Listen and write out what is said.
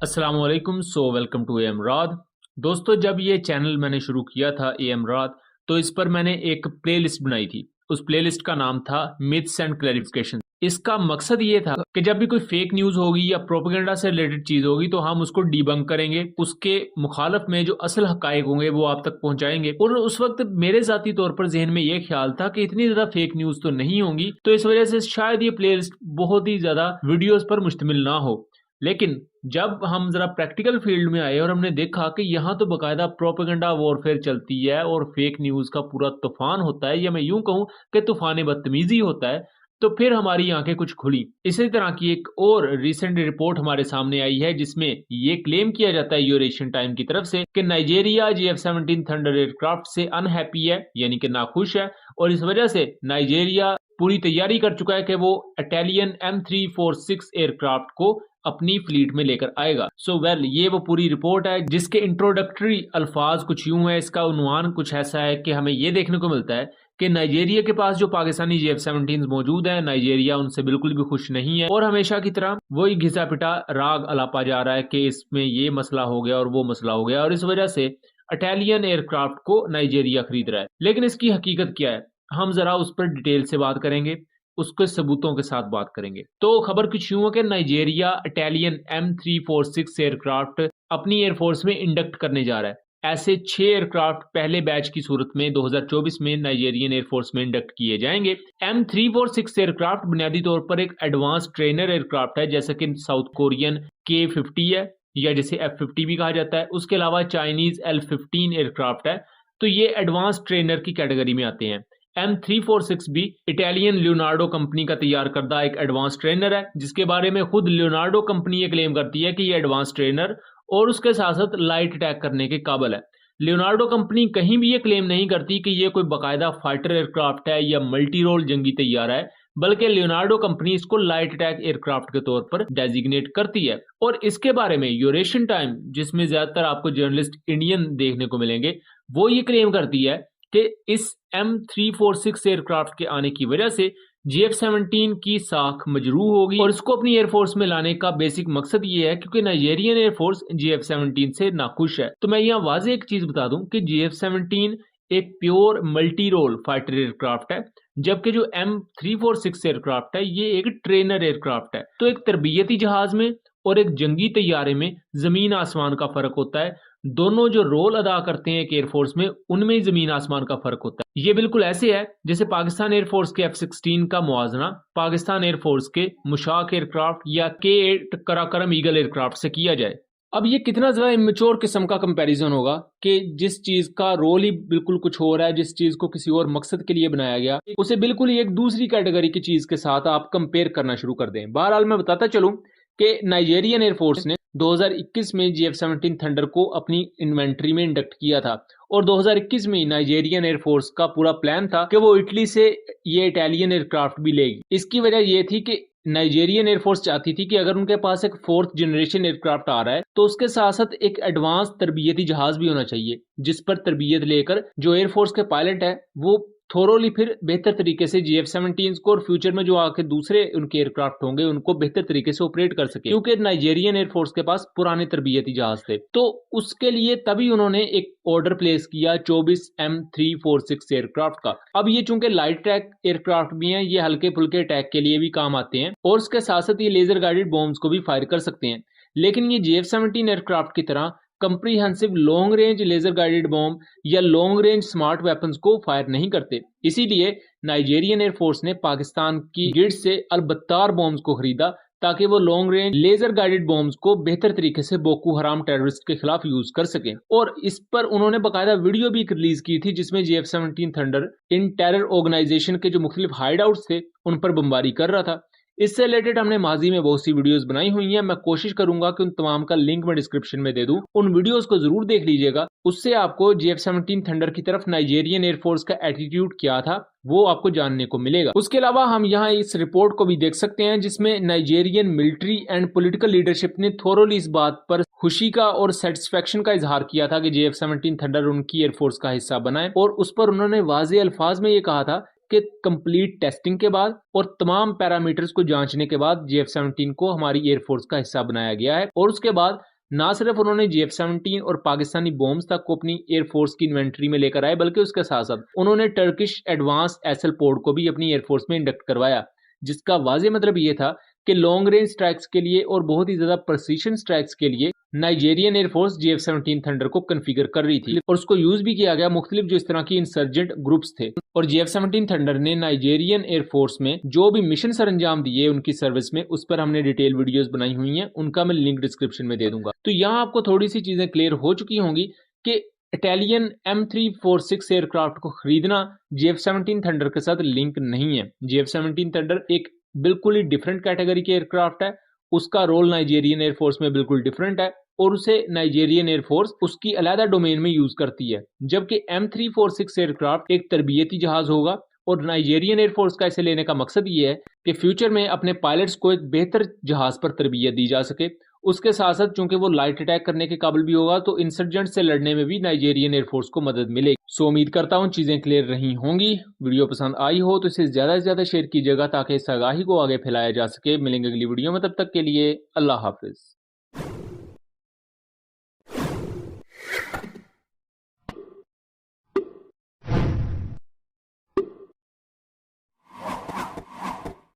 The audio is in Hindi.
अस्सलाम वालेकुम। Welcome to M Raad. दोस्तों, जब ये चैनल मैंने शुरू किया था एम राद, तो इस पर मैंने एक प्लेलिस्ट बनाई थी। उस प्लेलिस्ट का नाम था मिथ्स एंड क्लैरिफिकेशन। इसका मकसद ये था कि जब भी कोई फेक न्यूज होगी या प्रोपेगेंडा से रिलेटेड चीज होगी तो हम उसको डिबंक करेंगे, उसके मुखालफ में जो असल हकायक होंगे वो आप तक पहुंचाएंगे। और उस वक्त मेरे जाती तौर पर जहन में ये ख्याल था कि इतनी ज्यादा फेक न्यूज तो नहीं होंगी, तो इस वजह से शायद ये प्लेलिस्ट बहुत ही ज्यादा वीडियोस पर मुश्तमिल ना हो। लेकिन जब हम जरा प्रैक्टिकल फील्ड में आए और हमने देखा कि यहाँ तो बकायदा प्रोपेगेंडा वॉरफेयर चलती है और फेक न्यूज का पूरा तूफान होता है, या मैं यूं कहूं कि तूफान बदतमीजी होता है, तो फिर हमारी आंखें कुछ खुली। इसी तरह की एक और रिसेंट रिपोर्ट हमारे सामने आई है जिसमें ये क्लेम किया जाता है यूरेशियन टाइम की तरफ से कि नाइजीरिया GF-17 थंडर एयरक्राफ्ट से अनहैप्पी है, यानी कि नाखुश है, और इस वजह से नाइजीरिया पूरी तैयारी कर चुका है कि वो इटालियन M346 एयरक्राफ्ट को अपनी फ्लीट में लेकर आएगा। ये वो पूरी रिपोर्ट है जिसके इंट्रोडक्टरी अल्फाज कुछ यूं है, इसका उन्वान कुछ ऐसा है कि हमें ये देखने को मिलता है कि नाइजीरिया के पास जो पाकिस्तानी GF-17 मौजूद है, नाइजीरिया उनसे बिल्कुल भी खुश नहीं है और हमेशा की तरह वही घिसा पिटा राग अलापा जा रहा है कि इसमें ये मसला हो गया और वो मसला हो गया, और इस वजह से इटालियन एयरक्राफ्ट को नाइजीरिया खरीद रहा है। लेकिन इसकी हकीकत क्या है, हम जरा उस पर डिटेल से बात करेंगे, उसके सबूतों के साथ बात करेंगे। तो खबर कुछ यूं है कि नाइजीरिया इटालियन M346 एयरक्राफ्ट अपनी एयरफोर्स में इंडक्ट करने जा रहा है। ऐसे 6 एयरक्राफ्ट पहले बैच की सूरत में 2024 में नाइजीरियन एयरफोर्स में इंडक्ट किए जाएंगे। M346 एयरक्राफ्ट बुनियादी तौर पर एक एडवांस ट्रेनर एयरक्राफ्ट है, जैसा कि साउथ कोरियन K-50 है या जिसे F-50 भी कहा जाता है। उसके अलावा चाइनीज L-15 एयरक्राफ्ट है, तो ये एडवांस ट्रेनर की कैटेगरी में आते हैं। M346 भी इटालियन लियोनार्डो कंपनी का तैयार करदा एक एडवांस ट्रेनर है, जिसके बारे में खुद लियोनार्डो कंपनी ये क्लेम करती है कि ये एडवांस ट्रेनर और उसके साथ साथ लाइट अटैक करने के काबिल है। लियोनार्डो कंपनी कहीं भी ये क्लेम नहीं करती कि ये कोई बाकायदा फाइटर एयरक्राफ्ट है या मल्टी रोल जंगी तैयार है, बल्कि लियोनार्डो कंपनी इसको लाइट अटैक एयरक्राफ्ट के तौर पर डेजिग्नेट करती है। और इसके बारे में यूरेशियन टाइम, जिसमें ज्यादातर आपको जर्नलिस्ट इंडियन देखने को मिलेंगे, वो ये क्लेम करती है कि इस M346 एयरक्राफ्ट के आने की वजह से GF-17 की साख मजरूह होगी और इसको अपनी एयरफोर्स में लाने का बेसिक मकसद ये है क्योंकि नाइजीरियन एयरफोर्स GF-17 से नाखुश है। तो मैं यहाँ वाज़ेह एक चीज बता दूं कि GF-17 एक pure multi role fighter aircraft है, जबकि जो M346 एयरक्राफ्ट है ये एक ट्रेनर एयरक्राफ्ट है। तो एक तरबियती जहाज में और एक जंगी तैयारे में जमीन आसमान का फर्क होता है। दोनों जो रोल अदा करते हैं एक एयरफोर्स में, उनमें ही जमीन आसमान का फर्क होता है। ये बिल्कुल ऐसे है जैसे पाकिस्तान एयरफोर्स के F-16 का मुआवजना पाकिस्तान एयरफोर्स के मुशाक एयरक्राफ्ट या K-8 कराकरम ईगल एयरक्राफ्ट से किया जाए। अब ये कितना ज्यादा इमेच्योर किस्म का कंपैरिजन होगा कि जिस चीज का रोल ही बिल्कुल कुछ हो रहा है, जिस चीज को किसी और मकसद के लिए बनाया गया, उसे बिल्कुल ही एक दूसरी कैटेगरी की चीज के साथ आप कंपेयर करना शुरू कर दें। बहरहाल मैं बताता चलूं कि नाइजीरियन एयरफोर्स ने 2021 में GF-17 थंडर को अपनी इन्वेंट्री में इंडक्ट किया था और 2021 में नाइजीरियन एयरफोर्स का पूरा प्लान था कि वो इटली से ये इटालियन एयरक्राफ्ट भी लेगी। इसकी वजह ये थी कि नाइजीरियन एयरफोर्स चाहती थी कि अगर उनके पास एक 4th जनरेशन एयरक्राफ्ट आ रहा है तो उसके साथ साथ एक एडवांस तरबियती जहाज भी होना चाहिए, जिस पर तरबियत लेकर जो एयरफोर्स के पायलट है वो थोरोली फिर बेहतर तरीके से GF-17 को और फ्यूचर में जो आके दूसरे उनके एयरक्राफ्ट होंगे उनको बेहतर तरीके से ऑपरेट कर सके, क्योंकि नाइजीरियन एयरफोर्स के पास पुराने तरबियती जहाज थे। तो उसके लिए तभी उन्होंने एक ऑर्डर प्लेस किया 24 M346 एयरक्राफ्ट का। अब ये चूंकि लाइट अटैक एयरक्राफ्ट भी हैं, ये हल्के फुल्के अटैक के लिए भी काम आते हैं और उसके साथ साथ ये लेजर गाइडेड बॉम्ब्स को भी फायर कर सकते हैं। लेकिन ये GF-17 एयरक्राफ्ट की तरह comprehensive long range laser guided bomb या लॉन्ग रेंज स्मार्ट वेपन्स को फायर नहीं करते। इसीलिए नाइजीरियन एयरफोर्स ने पाकिस्तान की गिल्ड से अल-बत्तार बॉम्ब्स को खरीदा ताकि वो long range laser guided bombs को बेहतर तरीके से बोको हराम टेररिस्ट के खिलाफ यूज कर सके। और इस पर उन्होंने बाकायदा वीडियो भी रिलीज की थी जिसमें GF-17 थंडर इन टेरर ऑर्गेनाइजेशन के जो मुख्तलिफ हाइड आउट्स थे उन पर बमबारी कर रहा था। इससे रिलेटेड हमने माजी में बहुत सी वीडियोस बनाई हुई हैं, मैं कोशिश करूंगा कि उन तमाम का लिंक मैं डिस्क्रिप्शन में दे दूं, उन वीडियोस को जरूर देख लीजिएगा। उससे आपको GF-17 थंडर की तरफ नाइजीरियन एयरफोर्स का एटीट्यूड क्या था वो आपको जानने को मिलेगा। उसके अलावा हम यहाँ इस रिपोर्ट को भी देख सकते हैं जिसमें Nigerian military and political leadership ने थोरोली इस बात पर खुशी का और सेटिस्फेक्शन का इजहार किया था कि GF-17 थंडर उनकी एयरफोर्स का हिस्सा बनाए, और उस पर उन्होंने वाज़ेह अल्फाज में ये कहा था कि कंप्लीट टेस्टिंग के बाद और तमाम पैरामीटर्स को जांचने के बाद GF-17 को हमारी एयरफोर्स का हिस्सा बनाया गया है और उसके बाद ना सिर्फ उन्होंने JF-17 और पाकिस्तानी बॉम्ब्स तक को अपनी एयरफोर्स की इन्वेंट्री में लेकर आए, बल्कि उसके साथ साथ उन्होंने टर्किश एडवांस एसएल पोर्ट को भी अपनी एयरफोर्स में इंडक्ट करवाया, जिसका वाज़ेह मतलब ये था कि लॉन्ग रेंज स्ट्राइक्स के लिए और बहुत ही ज्यादा प्रिसीशन स्ट्राइक्स के लिए नाइजेरियन एयरफोर्स JF-17 थंडर को कन्फिगर कर रही थी और उसको यूज भी किया गया मुख्तलिफ जो इस तरह की इंसर्जेंट ग्रुप्स थे। और JF-17 थंडर ने नाइजेरियन एयरफोर्स में जो भी मिशन सर अंजाम दिए उनकी सर्विस में, उस पर हमने डिटेल वीडियोस बनाई हुई हैं, उनका मैं लिंक डिस्क्रिप्शन में दे दूंगा। तो यहाँ आपको थोड़ी सी चीजें क्लियर हो चुकी होंगी कि इटालियन M346 एयरक्राफ्ट को खरीदना JF-17 थंडर के साथ लिंक नहीं है। JF-17 थंडर एक बिल्कुल ही डिफरेंट कैटेगरी के एयरक्राफ्ट है, उसका रोल नाइजेरियन एयरफोर्स में बिल्कुल डिफरेंट है और उसे नाइजेरियन एयरफोर्स उसकी अलग डोमेन में यूज करती है, जबकि M346 एयरक्राफ्ट एक तरबियती जहाज होगा और नाइजेरियन एयरफोर्स का इसे लेने का मकसद ये है कि फ्यूचर में अपने पायलट्स को एक बेहतर जहाज पर तरबियत दी जा सके। उसके साथ साथ चूंकि वो लाइट अटैक करने के काबिल भी होगा तो इंसर्जेंट से लड़ने में भी नाइजेरियन एयरफोर्स को मदद मिलेगी। सो उम्मीद करता हूँ चीजें क्लियर रही होंगी। वीडियो पसंद आई हो तो इसे ज्यादा से ज्यादा शेयर कीजिएगा ताकि इस आगाही को आगे फैलाया जा सके। मिलेंगे अगली वीडियो में, तब तक के लिए अल्लाह हाफिज।